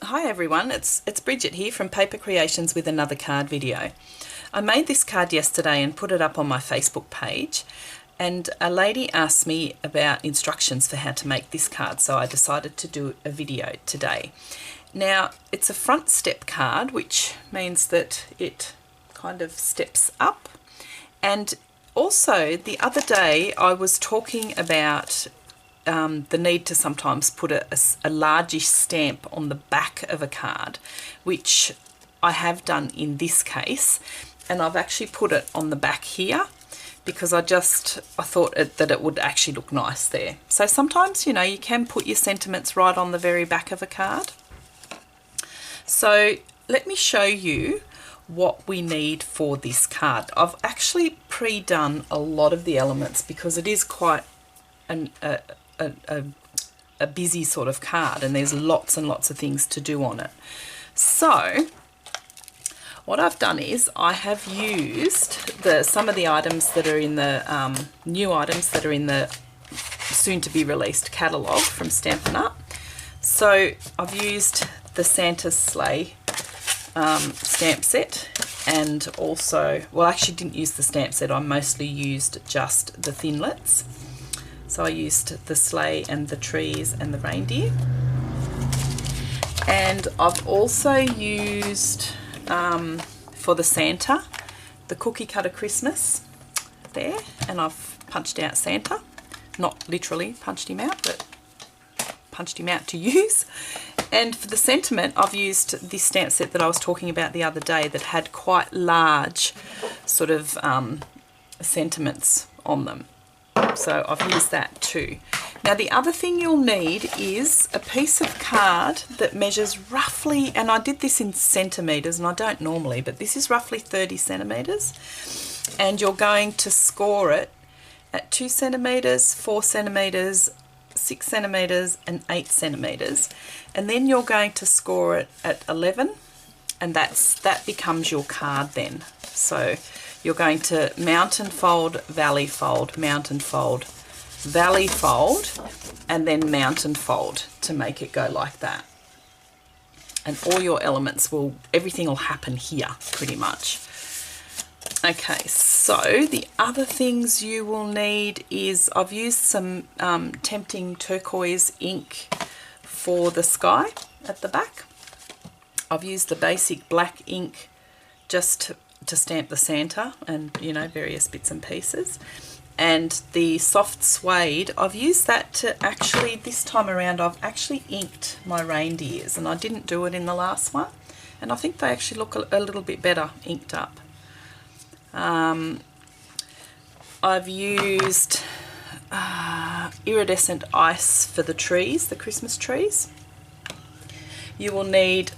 Hi everyone, it's Bridget here from Paper Creations with another card video. I made this card yesterday and put it up on my Facebook page, and a lady asked me about instructions for how to make this card, so I decided to do a video today. Now, it's a front step card, which means that it kind of steps up, and also the other day I was talking about the need to sometimes put a largish stamp on the back of a card, which I have done in this case, and I've actually put it on the back here because I thought that it would actually look nice there. So sometimes, you know, you can put your sentiments right on the very back of a card. So let me show you what we need for this card. I've actually pre-done a lot of the elements because it is quite a busy sort of card, and there's lots and lots of things to do on it. So what I've done is I have used some of the items that are in the new items that are in the soon to be released catalogue from Stampin Up. So I've used the Santa's Sleigh stamp set, and also, well, I actually didn't use the stamp set, I mostly used just the thinlits. So I used the sleigh and the trees and the reindeer. And I've also used, for the Santa, the cookie cutter Christmas there. And I've punched out Santa. Not literally punched him out, but punched him out to use. And for the sentiment, I've used this stamp set that I was talking about the other day that had quite large sort of sentiments on them. So I've used that too. Now the other thing you'll need is a piece of card that measures roughly, and I did this in centimetres and I don't normally, but this is roughly 30 centimetres, and you're going to score it at 2 centimetres, 4 centimetres, 6 centimetres and 8 centimetres, and then you're going to score it at 11, and that becomes your card then. So you're going to mountain fold, valley fold, mountain fold, valley fold, and then mountain fold to make it go like that. And all your elements everything will happen here pretty much. Okay, so the other things you will need is I've used some tempting turquoise ink for the sky at the back. I've used the basic black ink just to stamp the Santa and, you know, various bits and pieces. And the soft suede, I've used that to actually, this time around, I've actually inked my reindeers, and I didn't do it in the last one. And I think they actually look a little bit better inked up. I've used iridescent ice for the trees, the Christmas trees. You will need,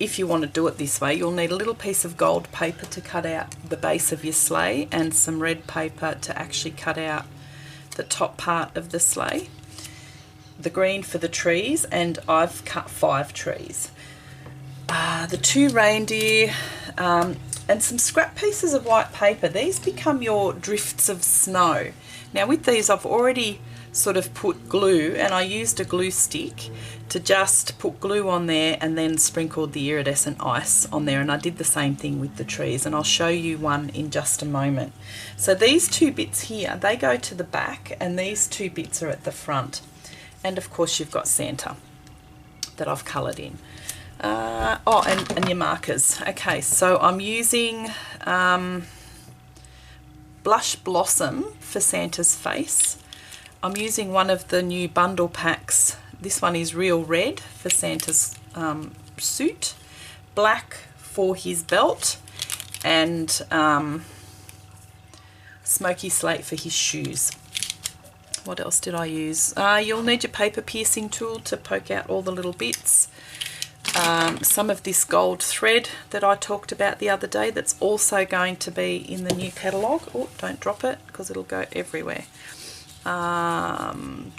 if you want to do it this way, you'll need a little piece of gold paper to cut out the base of your sleigh, and some red paper to actually cut out the top part of the sleigh. The green for the trees, and I've cut 5 trees. The 2 reindeer, and some scrap pieces of white paper. These become your drifts of snow. Now with these I've already sort of put glue, and I used a glue stick to just put glue on there and then sprinkled the iridescent ice on there, and I did the same thing with the trees, and I'll show you one in just a moment. So these 2 bits here, they go to the back, and these 2 bits are at the front. And of course you've got Santa that I've coloured in. And your markers. Okay, so I'm using Blush Blossom for Santa's face. I'm using one of the new bundle packs. This one is Real Red for Santa's suit, black for his belt, and Smoky Slate for his shoes. What else did I use? You'll need your paper piercing tool to poke out all the little bits. Some of this gold thread that I talked about the other day, that's also going to be in the new catalogue. Oh, don't drop it because it'll go everywhere. And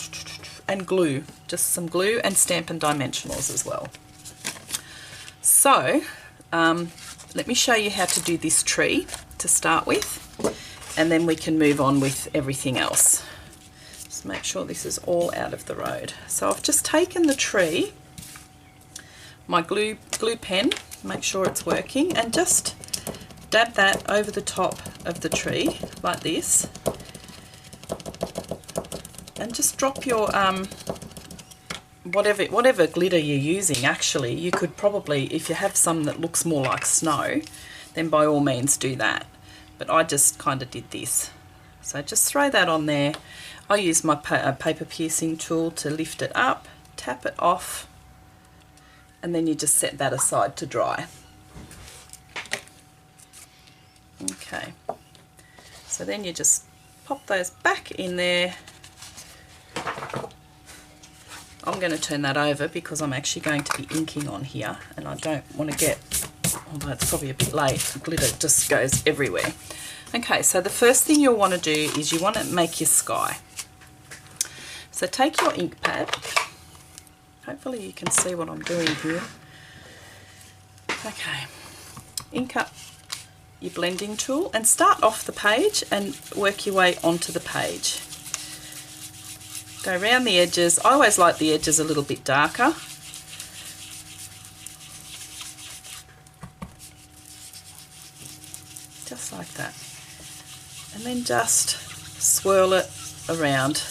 glue, just some glue, and Stampin' Dimensionals as well. So let me show you how to do this tree to start with, and then we can move on with everything else. Just make sure this is all out of the road. So I've just taken the tree, my glue pen, make sure it's working, and just dab that over the top of the tree like this, and just drop your whatever glitter you're using. Actually, you could probably, if you have some that looks more like snow, then by all means do that, but I just kind of did this. So just throw that on there. I use my paper piercing tool to lift it up, tap it off, and then you just set that aside to dry. Okay, so then you just pop those back in there. I'm going to turn that over because I'm actually going to be inking on here, and I don't want to get, although it's probably a bit late, the glitter just goes everywhere. Okay, so the first thing you'll want to do is you want to make your sky. So take your ink pad. Hopefully you can see what I'm doing here. Okay, ink up your blending tool and start off the page and work your way onto the page. Go around the edges. I always like the edges a little bit darker. Just like that. And then just swirl it around.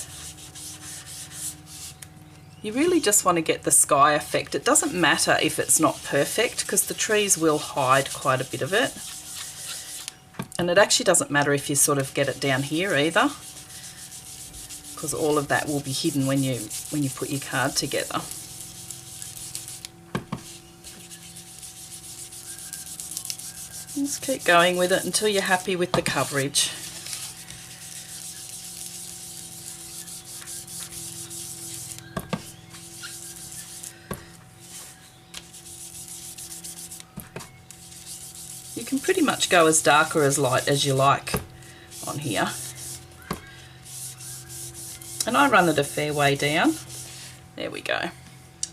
You really just want to get the sky effect. It doesn't matter if it's not perfect because the trees will hide quite a bit of it. And it actually doesn't matter if you sort of get it down here either, because all of that will be hidden when you put your card together. Just keep going with it until you're happy with the coverage. You can pretty much go as dark or as light as you like on here. And I run it a fair way down. There we go.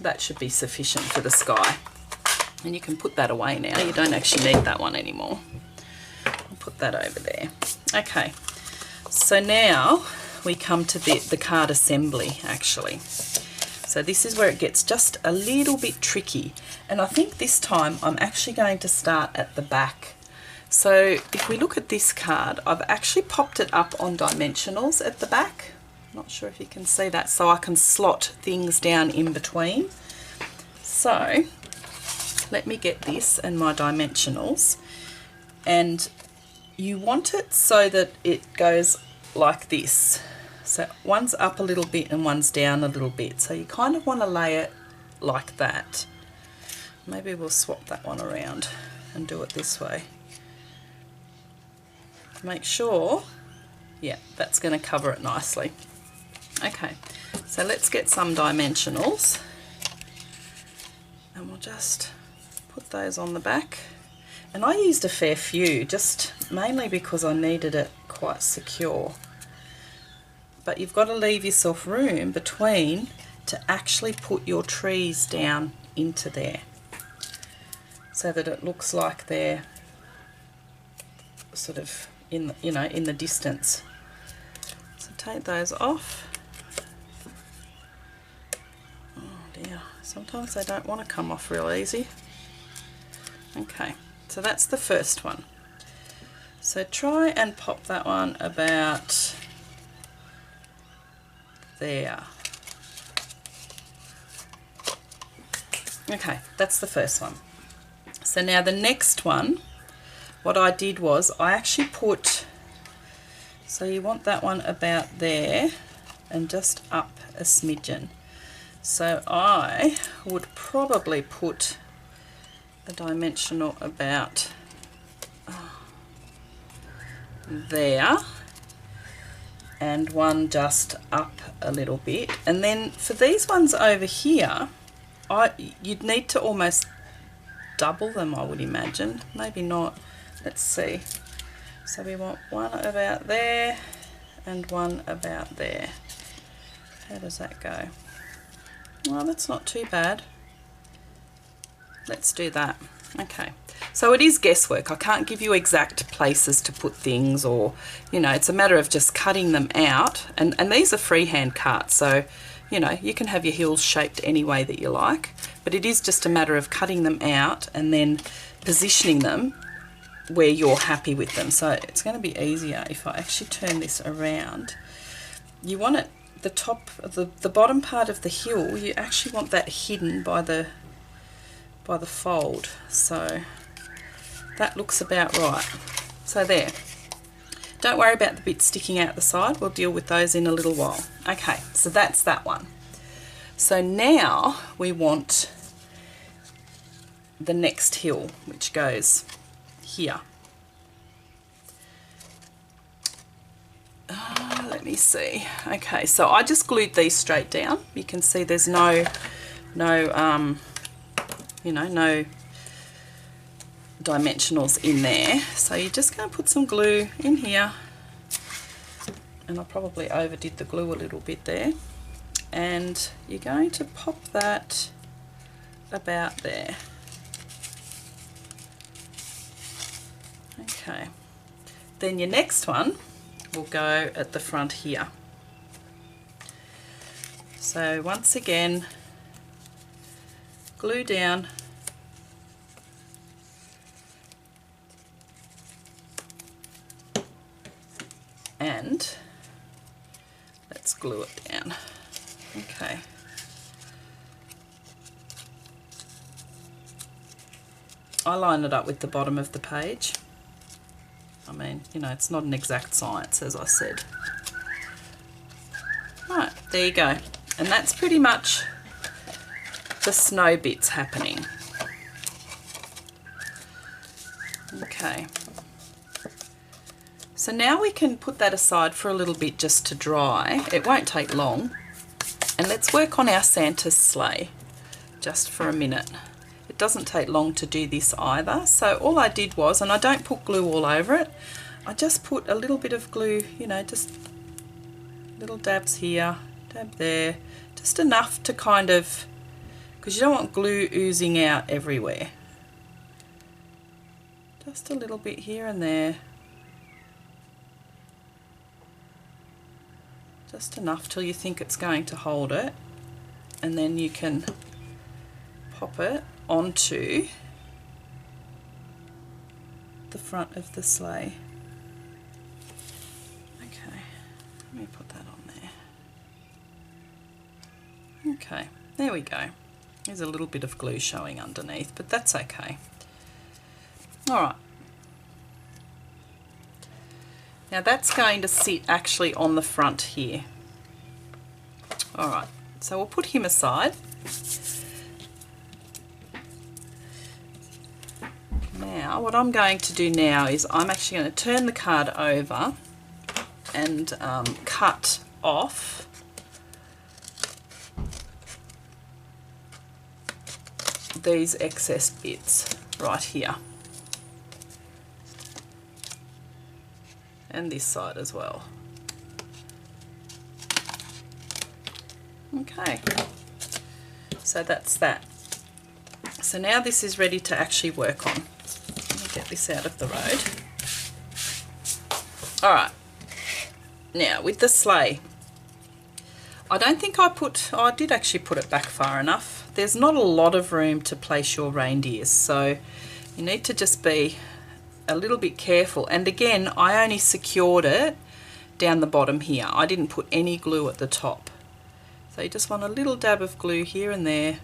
That should be sufficient for the sky. And you can put that away now. You don't actually need that one anymore. I'll put that over there. Okay, so now we come to the card assembly actually. So this is where it gets just a little bit tricky. And I think this time I'm actually going to start at the back. So if we look at this card, I've actually popped it up on dimensionals at the back. Not sure if you can see that, so I can slot things down in between. So let me get this and my dimensionals, and you want it so that it goes like this. So one's up a little bit and one's down a little bit, so you kind of want to lay it like that. Maybe we'll swap that one around and do it this way. Make sure, yeah, that's going to cover it nicely. Okay, so let's get some dimensionals, and we'll just put those on the back. And I used a fair few, just mainly because I needed it quite secure. But you've got to leave yourself room between to actually put your trees down into there, so that it looks like they're sort of in, you know, in the distance. So take those off. Oh dear, sometimes they don't want to come off real easy. Okay, so that's the first one. So try and pop that one about there. Okay, that's the first one. So now the next one, what I did was I actually put, so you want that one about there and just up a smidgen. So I would probably put a dimensional about there, and one just up a little bit. And then for these ones over here, you'd need to almost double them, I would imagine. Maybe not. Let's see. So we want one about there and one about there. How does that go? Well, that's not too bad. Let's do that. Okay. So it is guesswork. I can't give you exact places to put things, or, you know, it's a matter of just cutting them out. And these are freehand cuts, so, you know, you can have your hills shaped any way that you like. but it is just a matter of cutting them out and then positioning them where you're happy with them. So it's going to be easier if I actually turn this around. You want it, the top, the bottom part of the hill, you actually want that hidden by the fold. So that looks about right. So there. Don't worry about the bits sticking out the side. We'll deal with those in a little while. Okay, so that's that one. So now we want the next hill, which goes here. Let me see. Okay, so I just glued these straight down. You can see there's no dimensionals in there. So you're just going to put some glue in here, and I probably overdid the glue a little bit there, and you're going to pop that about there. Okay, then your next one will go at the front here. So once again, glue down, and let's glue it down. Okay. I line it up with the bottom of the page. I mean, you know, it's not an exact science, as I said. Right, there you go. And that's pretty much the snow bits happening. Okay. So now we can put that aside for a little bit just to dry. It won't take long. And let's work on our Santa's sleigh just for a minute. It doesn't take long to do this either. So all I did was, and I don't put glue all over it, I just put a little bit of glue, you know, just little dabs here, dab there, just enough to kind of, because you don't want glue oozing out everywhere. Just a little bit here and there. Just enough till you think it's going to hold it, and then you can pop it onto the front of the sleigh. Okay, let me put that on there. Okay, there we go. There's a little bit of glue showing underneath, but that's okay. Alright. Now that's going to sit actually on the front here. Alright, so we'll put him aside. Now what I'm going to do now is I'm actually going to turn the card over and cut off these excess bits right here. And this side as well. Okay, so that's that. So now this is ready to actually work on. Let me get this out of the road. Alright, now with the sleigh, I don't think I did actually put it back far enough. There's not a lot of room to place your reindeers, so you need to just be a little bit careful. And again, I only secured it down the bottom here. I didn't put any glue at the top. So you just want a little dab of glue here and there.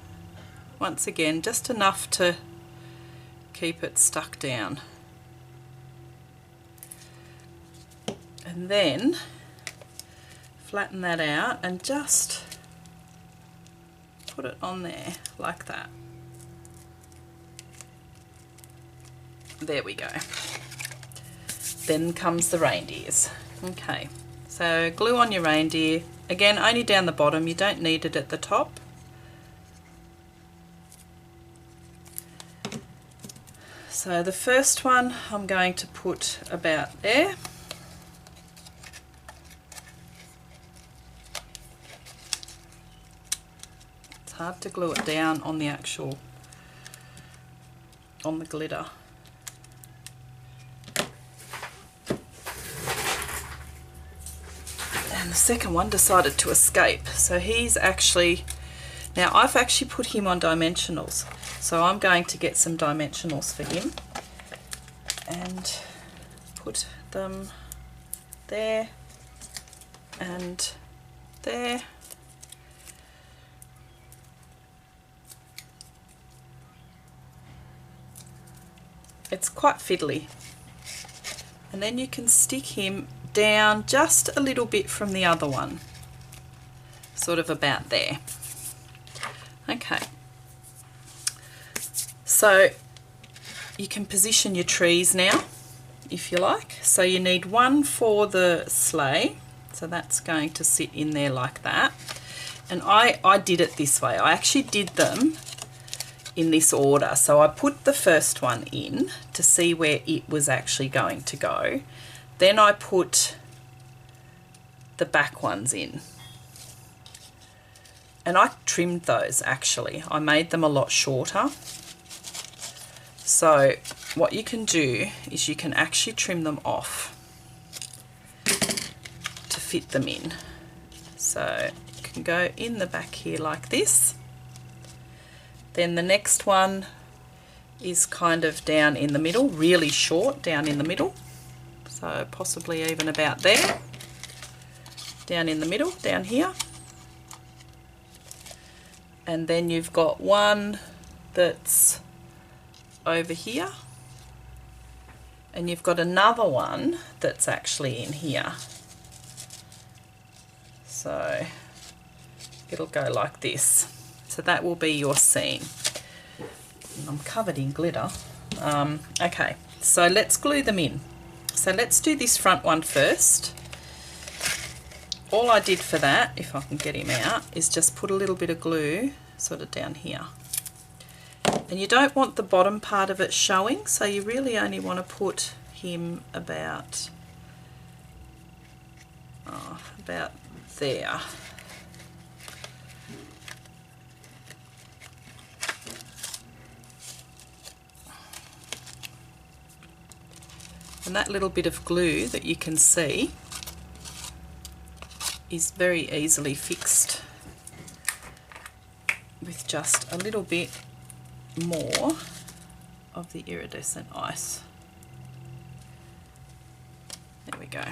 Once again, just enough to keep it stuck down. And then flatten that out and just put it on there like that. There we go. Then comes the reindeers. Okay, so glue on your reindeer. Again, only down the bottom, you don't need it at the top. So the first one I'm going to put about there. It's hard to glue it down on the actual, on the glitter. And the second one decided to escape, so he's actually Now I've actually put him on dimensionals, so I'm going to get some dimensionals for him and put them there and there. It's quite fiddly. And then you can stick him down just a little bit from the other one, sort of about there. Okay, so you can position your trees now if you like. So you need one for the sleigh, so that's going to sit in there like that. And I did it this way. I actually did them in this order. So I put the first one in to see where it was actually going to go. Then I put the back ones in. And I trimmed those actually. I made them a lot shorter. So what you can do is you can actually trim them off to fit them in. So you can go in the back here like this. Then the next one is kind of down in the middle, really short down in the middle. So possibly even about there. Down in the middle, down here. And then you've got one that's over here. And you've got another one that's actually in here. So it'll go like this. So that will be your scene. I'm covered in glitter. Okay, so let's glue them in. So let's do this front one first. All I did for that, if I can get him out, is just put a little bit of glue sort of down here. And you don't want the bottom part of it showing, so you really only want to put him about there. And that little bit of glue that you can see is very easily fixed with just a little bit more of the iridescent ice. There we go.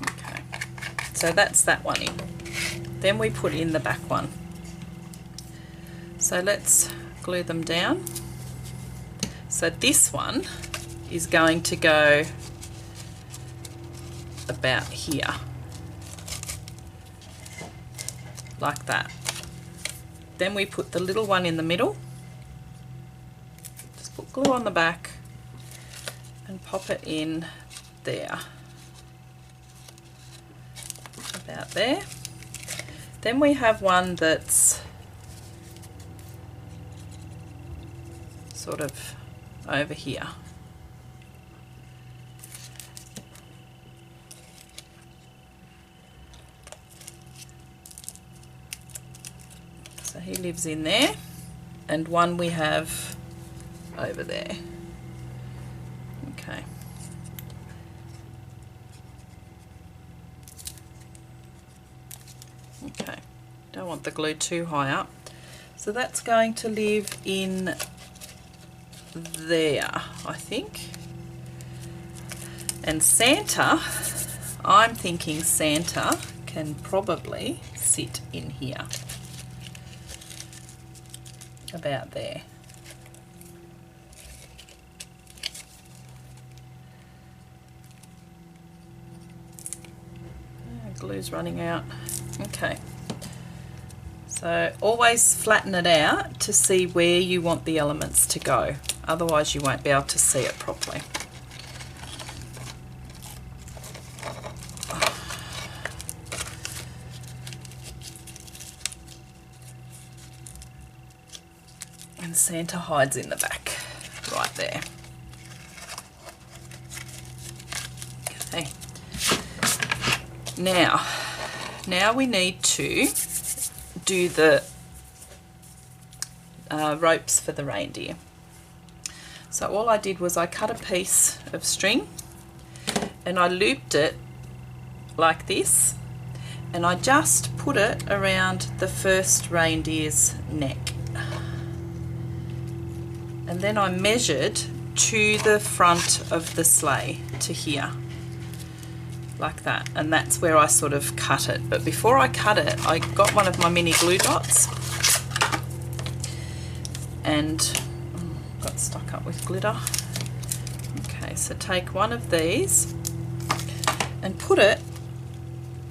Okay, so that's that one in. Then we put in the back one. So let's glue them down. So this one is going to go about here, like that. Then we put the little one in the middle. Just put glue on the back and pop it in there, about there. Then we have one that's sort of over here. So he lives in there, and one we have over there. Okay. Okay, don't want the glue too high up. So that's going to live in there, I think. And Santa, I'm thinking Santa can probably sit in here, about there. Glue's running out. Okay, so always flatten it out to see where you want the elements to go, otherwise you won't be able to see it properly. And Santa hides in the back, right there. Okay. Now we need to do the ropes for the reindeer. So all I did was I cut a piece of string and I looped it like this, and I just put it around the first reindeer's neck. And then I measured to the front of the sleigh, to here, like that, and that's where I sort of cut it. But before I cut it, I got one of my mini glue dots and got stuck up with glitter. Okay, so take one of these and put it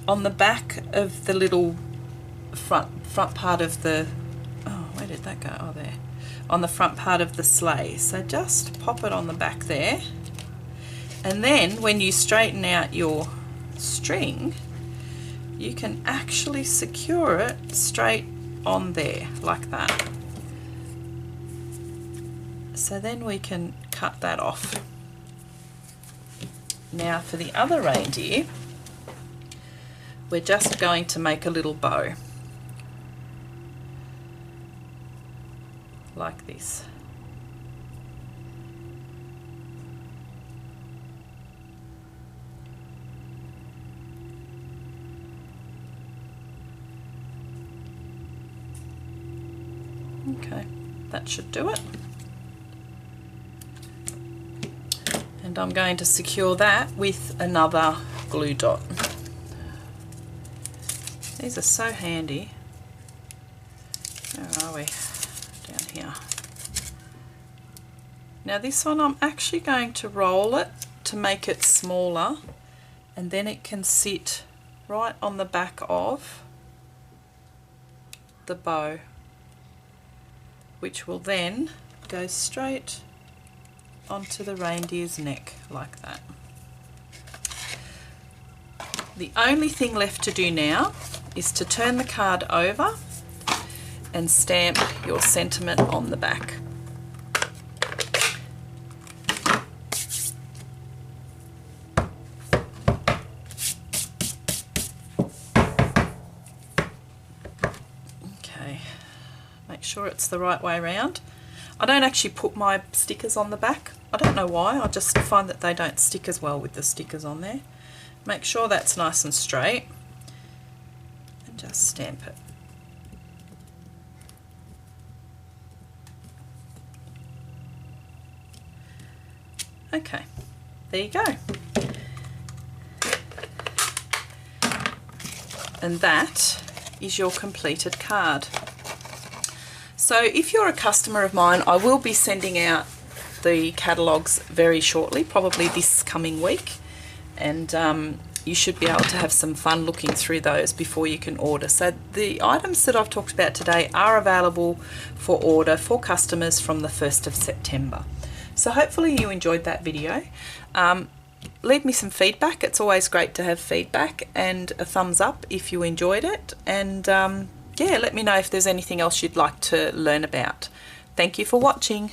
on the back of the little front part of the, oh, where did that go? Oh, there. On the front part of the sleigh. So just pop it on the back there, and then when you straighten out your string, you can actually secure it straight on there, like that. So then we can cut that off. Now for the other reindeer, we're just going to make a little bow, like this. Okay, that should do it. And I'm going to secure that with another glue dot. These are so handy. Where are we? Down here. Now this one I'm actually going to roll it to make it smaller, and then it can sit right on the back of the bow, which will then go straight onto the reindeer's neck, like that. The only thing left to do now is to turn the card over and stamp your sentiment on the back. Okay, make sure it's the right way around. I don't actually put my stickers on the back. I don't know why, I just find that they don't stick as well with the stickers on there. Make sure that's nice and straight and just stamp it. Okay, there you go. And that is your completed card. So if you're a customer of mine, I will be sending out the catalogues very shortly, probably this coming week, and you should be able to have some fun looking through those before you can order. So the items that I've talked about today are available for order for customers from the 1st of September. So hopefully you enjoyed that video. Leave me some feedback. It's always great to have feedback, and a thumbs up if you enjoyed it, and yeah, let me know if there's anything else you'd like to learn about. Thank you for watching.